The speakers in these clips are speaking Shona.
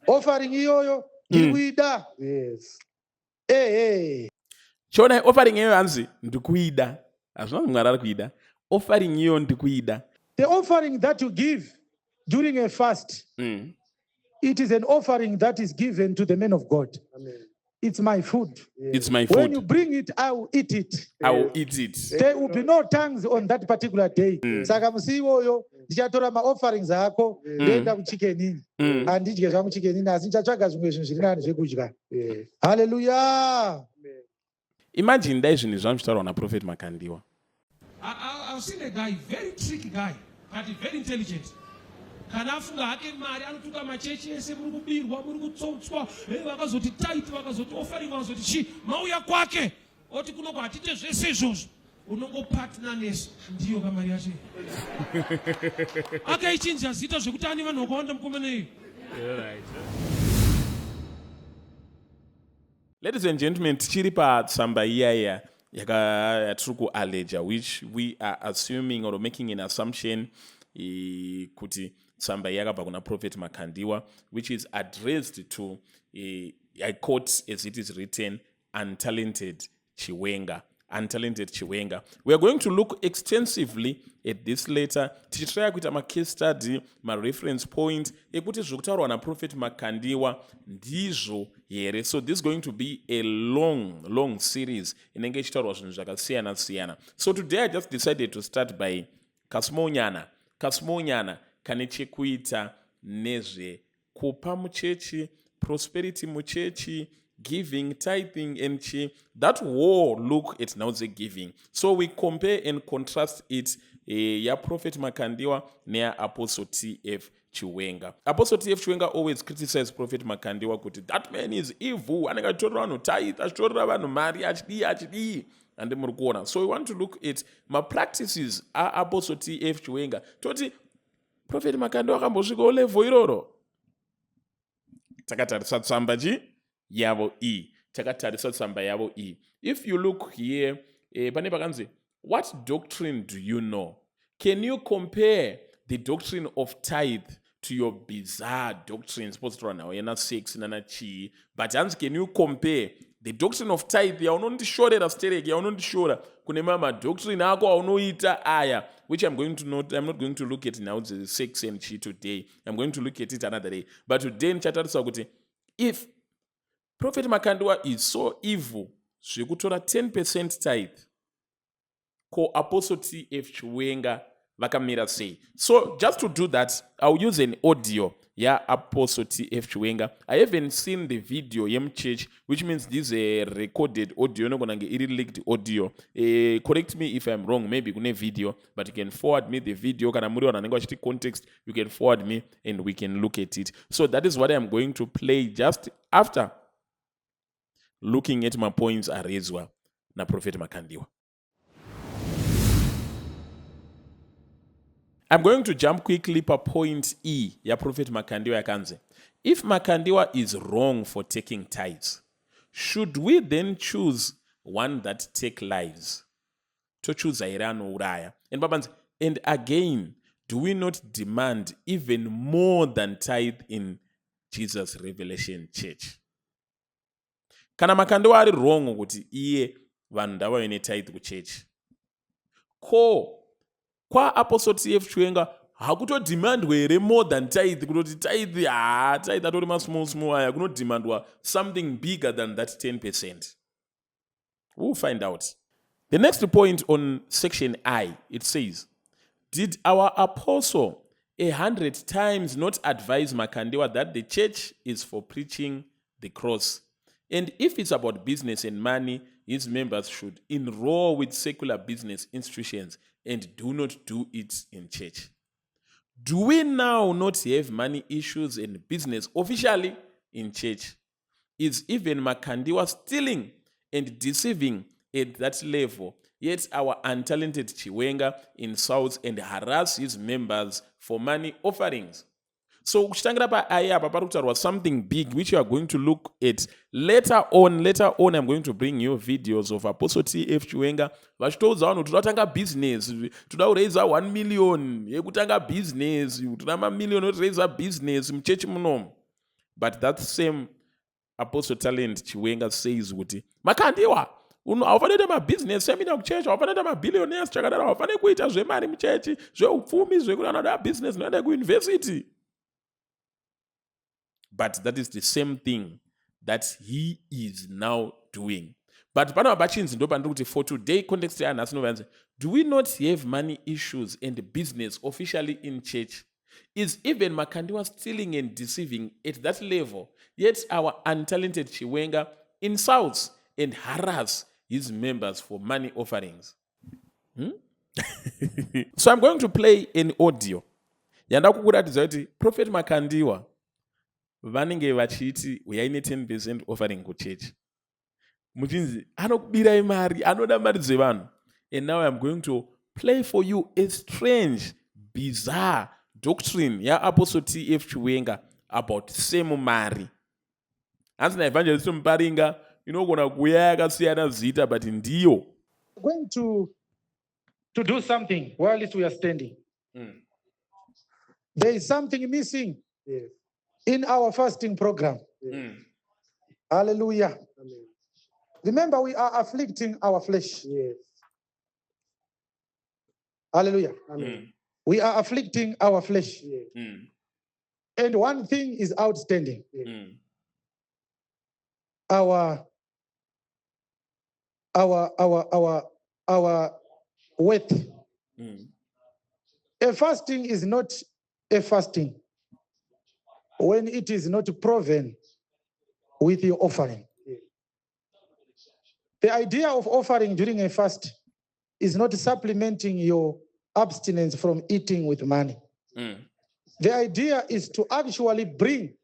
Offering iyoyo ndikuida. Yes. Chona offering iyoyo hanzi ndikuida. Hazvina Mwari ari kuida. Offering iyoyo ndikuida. The offering that you give during a fast, it is an offering that is given to the man of God. Amen. It's my food. It's my food. When you bring it, I will eat it. I will eat it. There will be no tongues on that particular day. Saka musiwoyo ndichatora ma offerings ako ndenda kuchikenini. Handidye zvangu chikenini asi ndichatsvaga zvimwe zvinhu zviri nani zvekudya. Hallelujah. Imagine dai zvinhu zvangu zvitaurwa naProfet Makandiwa. I've seen a guy, very tricky guy, but very intelligent. Kana afunga hake mari anotuka machechi ese muri kubirwa muri kutsotswa vakazoti tight vakazoti offering vakazoti chi mauya kwake oti kunoko hatite zvese izvozvo unongopartner nesu ndiyo kamari yacho akaichinja zita zvekuti ani vanhu vakawanda mukomana iyo. Ladies and gentlemen, tichiri patsamba iyaya yatiri kualleger, which we are assuming or making an assumption kuti tsamba yakabva kuna Prophet Makandiwa, which is addressed to I quote as it is written, untalented Chiwenga. Untalented Chiwenga. We are going to look extensively at this letter. Tichitry kuita ma-case study, ma-reference point ekuti zvokutaurwa naProfet Makandiwa ndizvo here. So this is going to be a long series inenge ichitaurwa zvinhu zvakasiyana siyana. So today I just decided to start by kasmonyana kane chekuita nezve kupa muchechi, prosperity muchechi, giving, tithing, and that whole look at now the giving. So we compare and contrast it. Prophet Makandiwa near Apostle T.F. Chiwenga. Apostle T.F. Chiwenga always criticized Prophet Makandiwa kuti that man is evil. Anenge achitorera vanhu tithe, achitorera vanhu mari, achidii. And then murikuona. So we want to look at my practices are Apostle T.F. Chiwenga. Toti Prophet Makandiwa akambosvika level iroro. Takatarisa tsamba yavo E. Takatarisa tsamba yavo E. If you look here, pane pakanzi, what doctrine do you know? Can you compare the doctrine of tithe to your bizarre doctrines? But can you compare the doctrine of tithe yaunondishorera stereki yaunondishora kune mama doctrine ako aunoita aya, which I'm not going to look at now the section today. I'm going to look at it another day. But today ndichatarisa kuti if Prophet Makandiwa is so evil zvekutora 10% tithe, ko Apostle T.F. Chiwenga vakamira sei. So just to do that, I'll use an audio Apostle T.F. Chiwenga. I haven't seen the video church, which means this is a recorded audio, no gonange leaked audio. Correct me if I'm wrong, maybe kune video, but you can forward me the video. Kana muri wananenge vachiti context, you can forward me and we can look at it. So that is what I'm going to play just after looking at my points arezwa na Prophet Makandiwa. I'm going to jump quickly per point E ya Prophet Makandiwa yakanze. If Makandiwa is wrong for taking tithes, should we then choose one that take lives? To choose irano uraya. And again, do we not demand even more than tithe in Jesus' Revelation Church? Kana Makandiwa ari wrong kuti iye vanhu ndavaine tithe kuchechi. Ko kwa Apostle T.F. Chiwenga hakutodimandwa here more than tithe, kutoti tithe atori masmall aya, kunodimandwa something bigger than that 10%. We'll find out. The next point on section I, it says, did our apostle 100 times not advise Makandiwa that the church is for preaching the cross? And if it's about business and money, his members should enroll with secular business institutions and do not do it in church. Do we now not have money issues and business officially in church? Is even Makandiwa stealing and deceiving at that level? Yet our untalented Chiwenga insults and harasses his members for money offerings. So kuchitangira pa aya apa parikutarwa something big which you are going to look at later on. I'm going to bring you videos of Apostle T.F. Chiwenga vachitoudza vanhu todatanga business, toda kuraise 1 million yekutanga business, toda mamillion ekuraise business muchechi munomu. But that same Apostle Talent Chiwenga says kuti makandiwa haufaniri mabusiness seminar kuchechi, haufaniri mabillionaires chakadaro, haufaniri kuita zvemari muchechi, zveupfumi, zvekuti anoda business noenda kuuniversity. But that is the same thing that he is now doing. But pana mabachinzi ndo pandiri kuti for today context yanhasi novanzi, do we not have money issues and business officially in church? Is even Makandiwa stealing and deceiving at that level, yet our untalented Chiwenga insults and harass his members for money offerings? So I'm going to play an audio. Yanda kukuratidza kuti Prophet Makandiwa vanenge vachiti uyai ne10% offering kuchechi. Muchinzi anokubirai mari, anoda mari dzevanhu. And now I'm going to play for you a strange, bizarre doctrine yaApostle T.F. Chiwenga about same mari. Hansi naevangelist Muparinga inogona kuuya yakasiyana zita, but ndiyo. Going to do something while we are standing. There is something missing in our fasting program. Hallelujah. Amen. Remember, we are afflicting our flesh. Yes. Hallelujah. Amen. We are afflicting our flesh. Yes. And one thing is outstanding. Yes. Our worth. A fasting is not a fasting when it is not proven with your offering. Yes. The idea of offering during a fast is not supplementing your abstinence from eating with money. The idea is to actually bring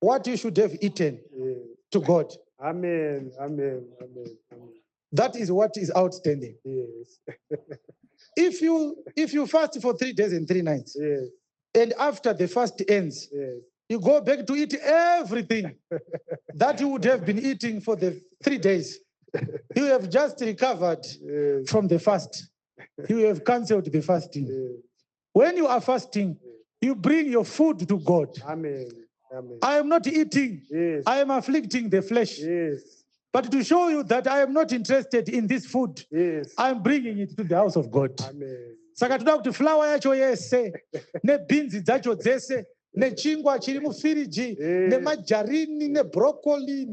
what you should have eaten Yes. to God. Amen. Amen. Amen. Amen. That is what is outstanding. Yes. If you fast for 3 days and 3 nights, Yes. and after the fast ends, Yes. you go back to eat everything that you would have been eating for the 3 days. You have just recovered Yes. from the fast. You have cancelled the fasting. Yes. When you are fasting, you bring your food to God. Amen. Amen. I am not eating. Yes. I am afflicting the flesh. Yes. But to show you that I am not interested in this food, Yes. I am bringing it to the house of God. Amen. Saka toda kuti flour yacho yese, nebinzi dzacho dzese, nechingwa chiri mufiriji, nemajarini, nebroccoli,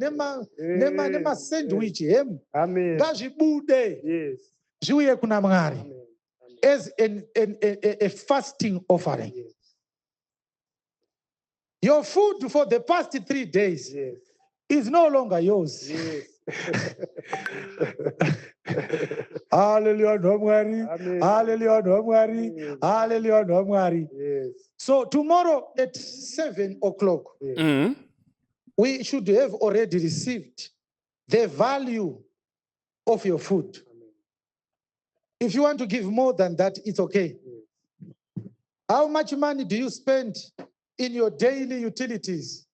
nemasandwich, hem, Amen. ngazvibude Yes. zviuye kuna Mwari Amen. Amen. as a fasting offering. Yes. Your food for the past 3 days Yes. is no longer yours. Yes. Hallelujah, no Mwari. Amen. Hallelujah, no Mwari. Yes. Hallelujah, no Mwari. Yes. So tomorrow at 7 o'clock, we should have already received the value of your food. Amen. If you want to give more than that, it's okay. How much money do you spend in your daily utilities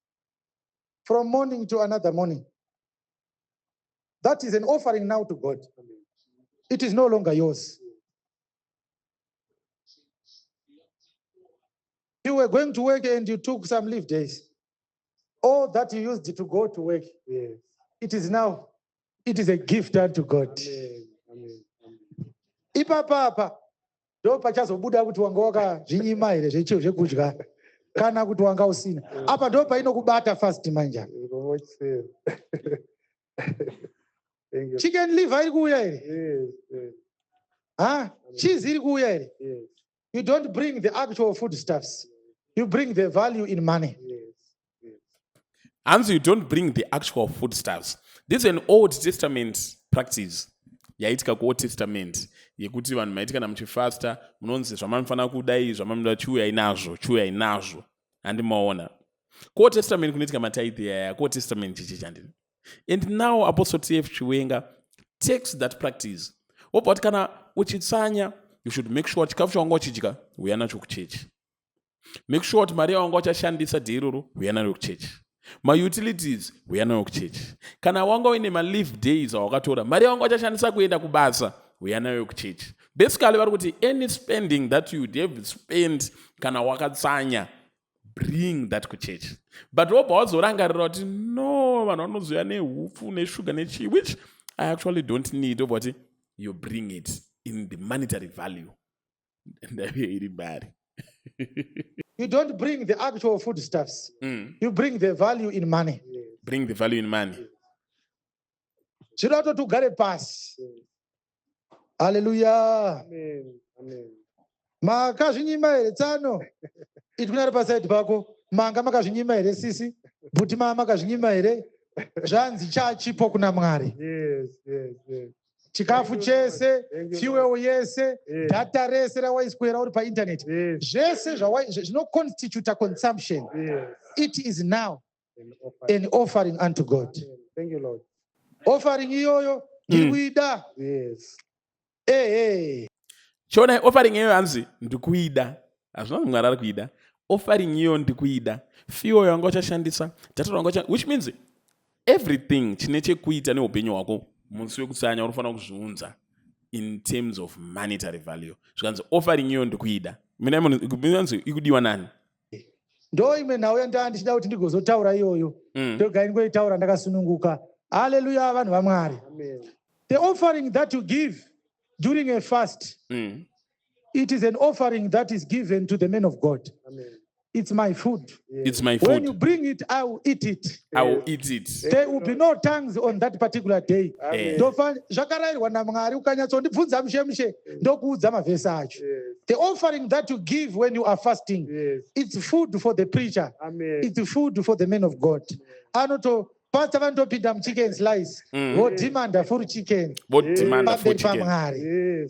from morning to another morning? That is an offering now to God. Amen. It is no longer yours. You were going to work and you took some leave days. All that you used to go to work, Yes. it is a gift unto God. Amen. Amen. Amen. Ipapapa ndo pachazobuda kuti wanga wakazvinyima here zvechiro zvekudya kana kuti wanga usina. Apa ndo painokubata fast manja. What say? Thank you. Chicken liver iri kuuya here? Yes. Yes. Cheese iri kuuya here? Yes. You don't bring the actual foodstuffs. You bring the value in money. Yes. Yes. And you don't bring the actual foodstuffs. This is an Old Testament practice. Yaitika ku Old Testament. Yekuti vanhu maitika na muchifasta, munonzi zvamanofanira kudai, zvamanoda chiuya inazvo. Handimaona. Ku Old Testament kunoitika matithe yaya, ku Old Testament chichandini. And now Apostle T.F. Chiwenga takes that practice. Wobva kana uchitsanya, you should make sure chikafu chawanga uchidyika uya nacho kuchechi. Make sure kuti mari yawanga uchashandisa dhii iroro uya nayo kuchechi. Ma-utilities uya nayo kuchechi. Kana wanga uine ma-leave days awakatora, mari yawanga uchashandisa kuenda kubasa uya nayo kuchechi. Basically vari kuti any spending that you would have spent kana wakatsanya, bring that kuchechi. But wobva wazorangarira kuti no, vanhu vanozouya nehupfu neshuga nechii, which I actually don't need. But you bring it in the monetary value. And that's very bad. You don't bring the actual foodstuffs. You bring the value in money. Bring the value in money. Chinoto tugare pasi. Hallelujah. Amen. Amen. Makazvinyima here tsano. Itikunari pasaidi pako. Manga makazvinyima here sisi. Bhutima makazvinyima here. Zvanzi chachipo kuna Mwari. Yes. Chikafu chese, fuel yese, data rese rawaiswera uri painternet. Zvese zvinoconstitute consumption. It is now an offering unto God. Thank you, Lord. Offering iyoyo ndikuida. Yes. Chona offering iyo hanzi ndikuida. Hazvina Mwari ari kuida. Offering iyo ndikuida. Fuel yangu chashandisa, data yangu chashandisa, which means everything chine chekuita neupenyu hwako musi wekutsanya unofanira kuzviunza in terms of monetary value. Zvikanzi offering iyo ndikuida. Mina ikudiwa nani? Ndo imwe nhau yandanga ndichida kuti ndigozotaura iyoyo. Ndoga ngoitaura ndakasununguka. Hallelujah, vanhu vaMwari. The offering that you give during a fast, it is an offering that is given to the men of God. Amen. It's my food. It's my food. When you bring it, I will eat it. I will eat it. There will be no tongues on that particular day. Zvakarayirwa naMwari ukanyatsondibvunza mushe ndokuudza mavhesi acho. The offering that you give when you are fasting, it's food for the preacher. Amen. It's food for the men of God. Anoto pastor vanotopinda muchicken slice. Vodhimanda full chicken. Vodhimanda full chicken.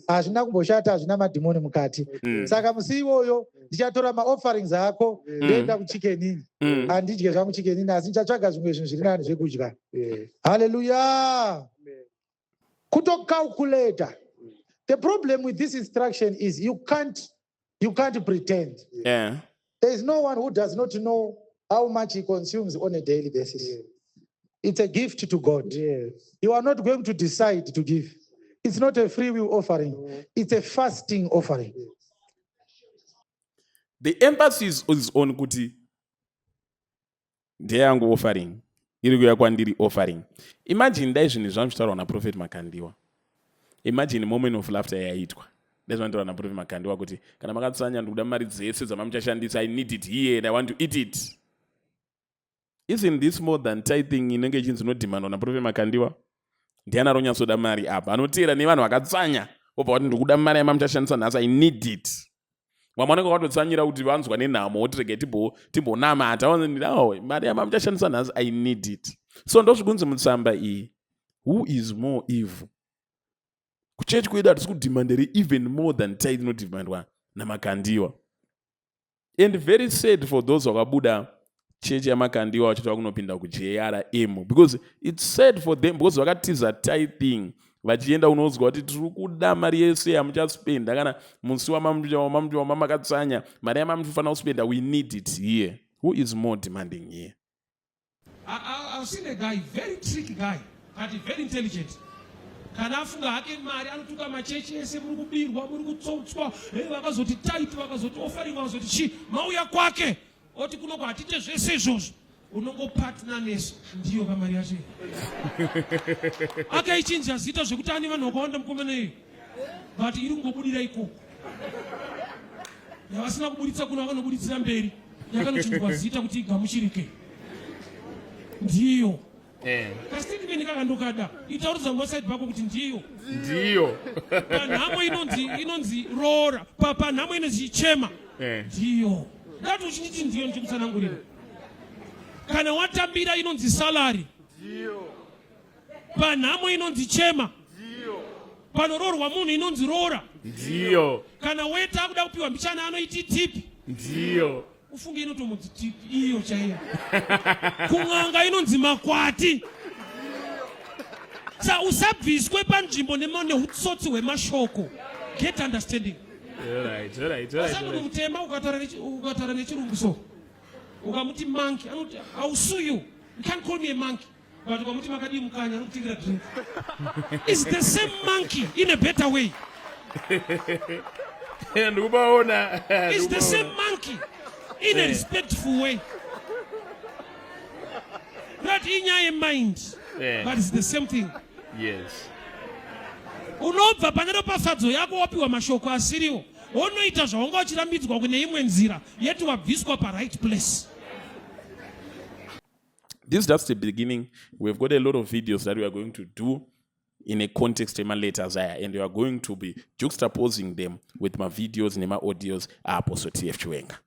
Hazvina kumboshata, hazvina madhimoni mukati. Saka musi iwoyo ndichatora maofferings ako ndoenda kuchikenini. Handidye zvamuchikenini asi ndichatsvaga zvimwe zvinhu zviri nani zvekudya. Hallelujah. Kutocalculator. The problem with this instruction is you can't pretend. Yeah. There is no one who does not know how much he consumes on a daily basis. It's a gift to God. You are not going to decide to give. It's not a free will offering. It's a fasting offering. The emphasis is on kuti ndeyangu offering. Iri kuya kwandiri offering. Imagine dai zvinhu zvamuchitaurwa naProphet Makandiwa. Imagine moment of laughter yaitwa. Ndezvanditaura naProphet Makandiwa kuti kana makatsanya ndikuda mari dzese dzamamuchashandisa, I need it here and I want to eat it. Isn't this more than tithing inenge chinzi inodhimandwa naProphet Makandiwa? Ndiani aronyatsoda mari apa? Anoteera nevanhu vakatsanya. Obva kuti ndikuda mari yamamuchashandisa nhasi, I need it. Mwamanenge wakatotsanyira kuti vanzwa nenhamo kuti rege timbonamata. Mari yamamuchashandisa nhasi, I need it. So ndozvikunzi mutsamba iyi. Who is more evil? Kuchechi kuida tisi kudhimandere even more than tithe inodhimandwa naMakandiwa. And very sad for those wakabuda chechi yaMakandiwa vachitwa kunopinda kuJRM, because it's sad for them, because vakatiza tithing vachienda unozwa kuti tiri kuda mari yese yamuchaspenda kana musi wamamakatsanya mari yamamufanira kuspenda, we need it here. Who is more demanding here? I've seen a guy, very tricky guy, but very intelligent. Kana afunga hake mari anotuka machechi ese muri kubirwa muri kutsotswa vakazoti tight vakazoti offering vakazoti chi mauya kwake oti kuno kwatite zvese izvozvo unongopatna nesu ndiyo pamari yacho akaichinja zita zvekuti ani vanhu vakawanda mukomana iyi but iri kungobudira ikoko yavasina kubuditsa kuno vakanobuditsira mberi yakanochinjwa zita kuti igamuchirike ndiyo. Kasiti kakandokada itaurudza ngosaidi pako kuti ndiyo panhamo inonzi rora panhamo inonzi chema ndiyo ndati uchiniti ndiyo ndichikutsanangurira. Kana watambira inonzi salary ndiyo, panhamo inonzi chema ndiyo, panororwa munhu inonzi rora ndiyo, kana weta akuda kupiwa mbichana anoiti tipi ndiyo, ufunge inotomudzi tipi iyo chaiyo. Kun'anga inonzi makwati. Sa usabviswe panzvimbo nehutsotsi hwemashoko. Get understanding. Right. Asakuti mutema ukataura nechirungu so. Ukamuti monkey, anoti I'll sue you. You can't call me a monkey. But ukamuti makadi mukanya anokutikira drink. It's the same monkey in a better way. It's the same monkey. in a respectful way. Not in your mind, but it's the same thing. Yes. Unobva pane ropafadzo yako wapiwa mashoko asiriwo. Unoita zvaunga uchirambidzwa kune imwe nzira yeti wabviswa pa-right place. This is just the beginning. We've got a lot of videos that we are going to do in a context letters, and we are going to be juxtaposing them with my videos and my audios. Apostle Chiwenga.